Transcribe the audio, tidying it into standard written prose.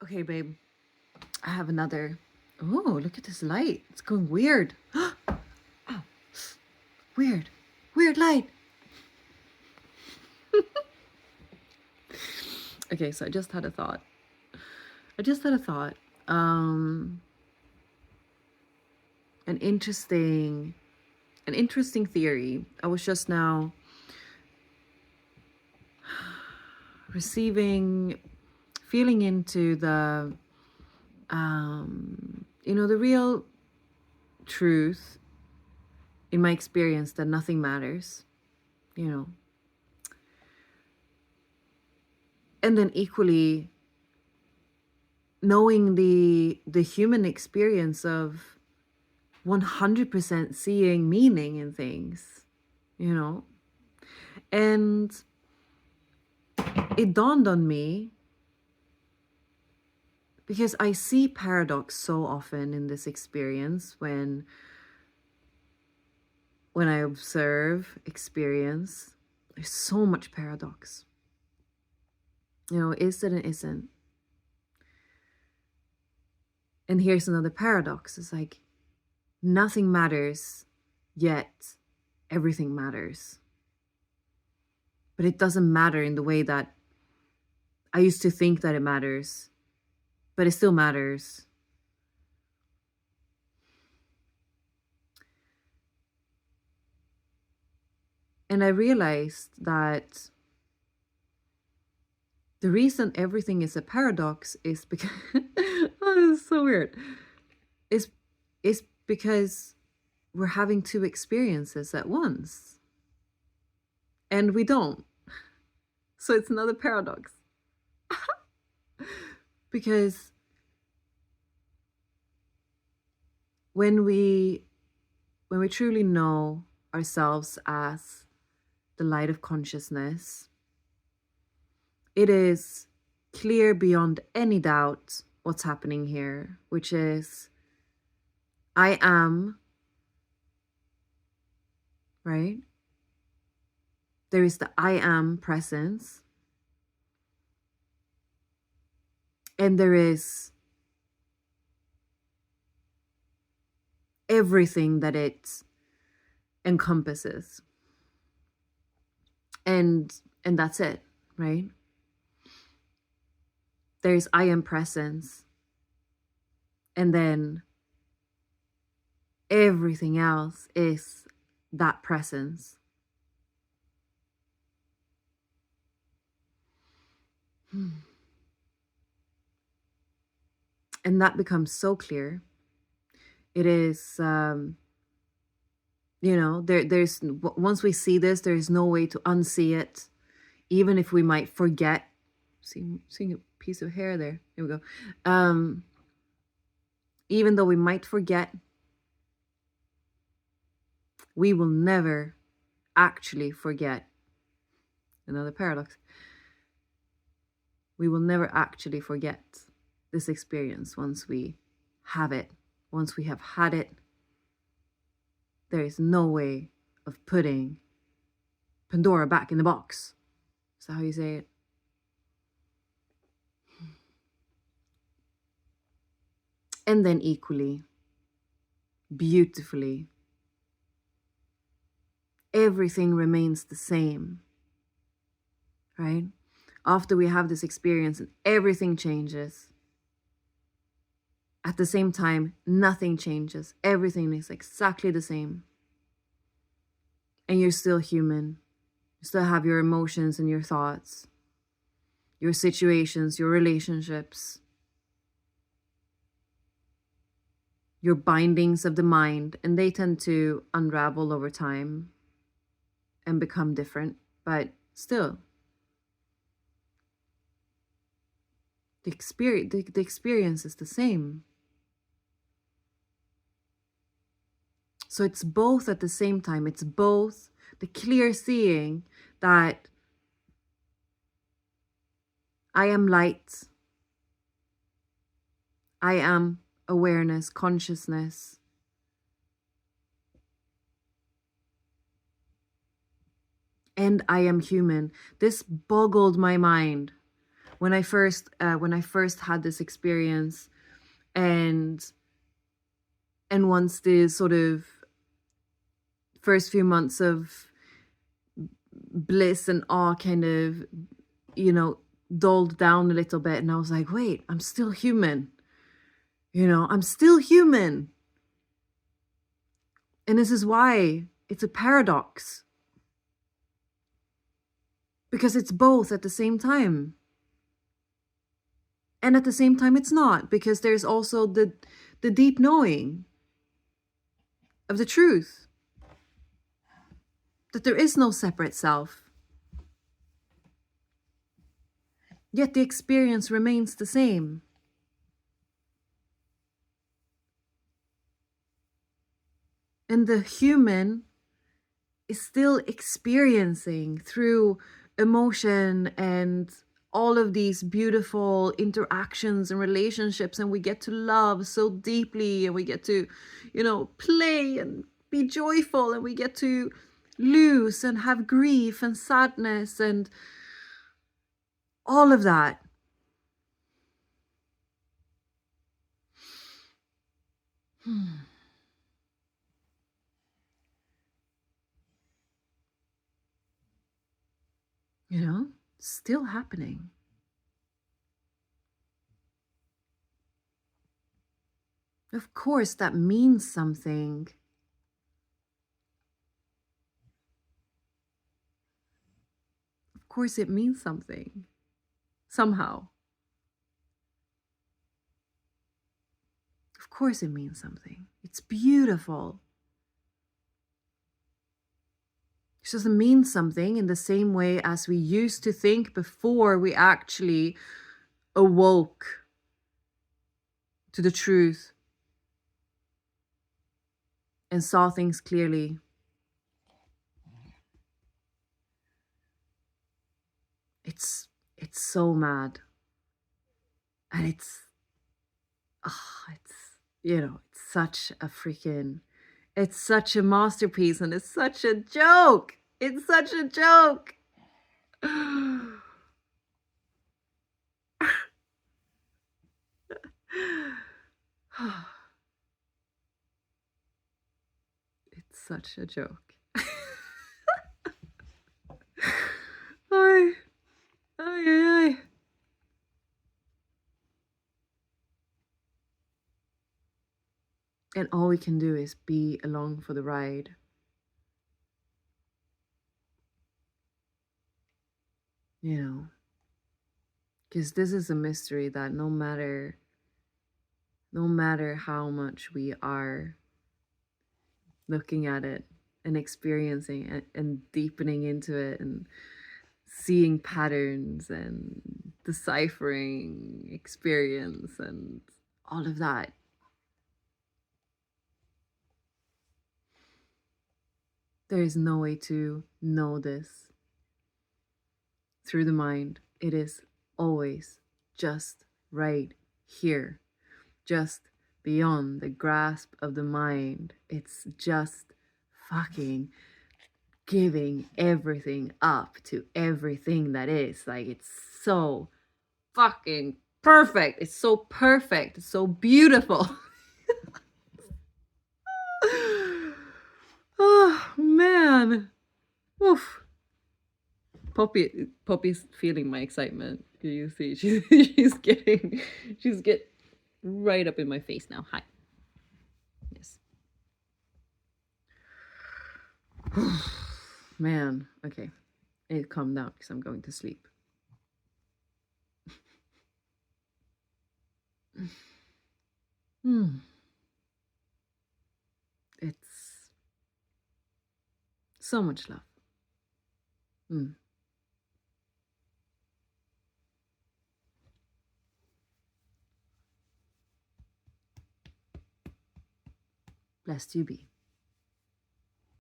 Okay, babe. I have another. Oh, look at this light. It's going weird. Oh, weird. Weird light. Okay, so I just had a thought. Um an interesting theory. I was just now feeling into the real truth in my experience that nothing matters, you know. And then equally knowing the human experience of 100% seeing meaning in things, you know. And it dawned on me because I see paradox so often in this experience when I observe experience. There's so much paradox. You know, is it and isn't. And here's another paradox. It's like nothing matters, yet everything matters. But it doesn't matter in the way that I used to think that it matters, but it still matters. And I realized that the reason everything is a paradox is because oh, this is so weird. Is because we're having two experiences at once. And we don't. So it's another paradox. Because when we truly know ourselves as the light of consciousness, it is clear beyond any doubt what's happening here, which is I am, right? There is the I am presence. And there is everything that it encompasses. And that's it, right? There's I am presence. And then everything else is that presence. And that becomes so clear. It is, there's once we see this, there's no way to unsee it, even if we might forget. Seeing a piece of hair there. Here we go. Even though we might forget, we will never actually forget. Another paradox. We will never actually forget this experience once we have it. Once we have had it, there is no way of putting Pandora back in the box. Is that how you say it? And then equally, beautifully, everything remains the same, right? After we have this experience and everything changes, at the same time, nothing changes. Everything is exactly the same. And you're still human. You still have your emotions and your thoughts, your situations, your relationships, your bindings of the mind, and they tend to unravel over time and become different, but still, the experience is the same. So it's both at the same time. It's both the clear seeing that I am light, I am awareness, consciousness, and I am human. This boggled my mind when I first had this experience, and once the sort of first few months of bliss and awe kind of, dulled down a little bit, and I was like, wait, I'm still human. I'm still human. And this is why it's a paradox. Because it's both at the same time. And at the same time, it's not, because there's also the deep knowing of the truth that there is no separate self. Yet the experience remains the same. And the human is still experiencing through emotion and all of these beautiful interactions and relationships, and we get to love so deeply, and we get to, play and be joyful, and we get to lose and have grief and sadness and all of that. Still happening. Of course, that means something. Of course, it means something. Somehow. Of course, it means something. It's beautiful. It doesn't mean something in the same way as we used to think before we actually awoke to the truth and saw things clearly. It's so mad. And it's such a it's such a masterpiece, and it's such a joke. It's such a joke. It's such a joke. Ay, ay, ay. And all we can do is be along for the ride. Because this is a mystery that no matter how much we are looking at it and experiencing it and deepening into it and seeing patterns and deciphering experience and all of that, there is no way to know this through the mind. It is always just right here, just beyond the grasp of the mind. It's just fucking giving everything up to everything that is. Like, it's so fucking perfect. It's so perfect. It's so beautiful. Oh man. Oof. Poppy's feeling my excitement. You see, she's getting right up in my face now. Hi. Yes. Man, okay. I need to calm down because I'm going to sleep. It's so much love. Blessed you be.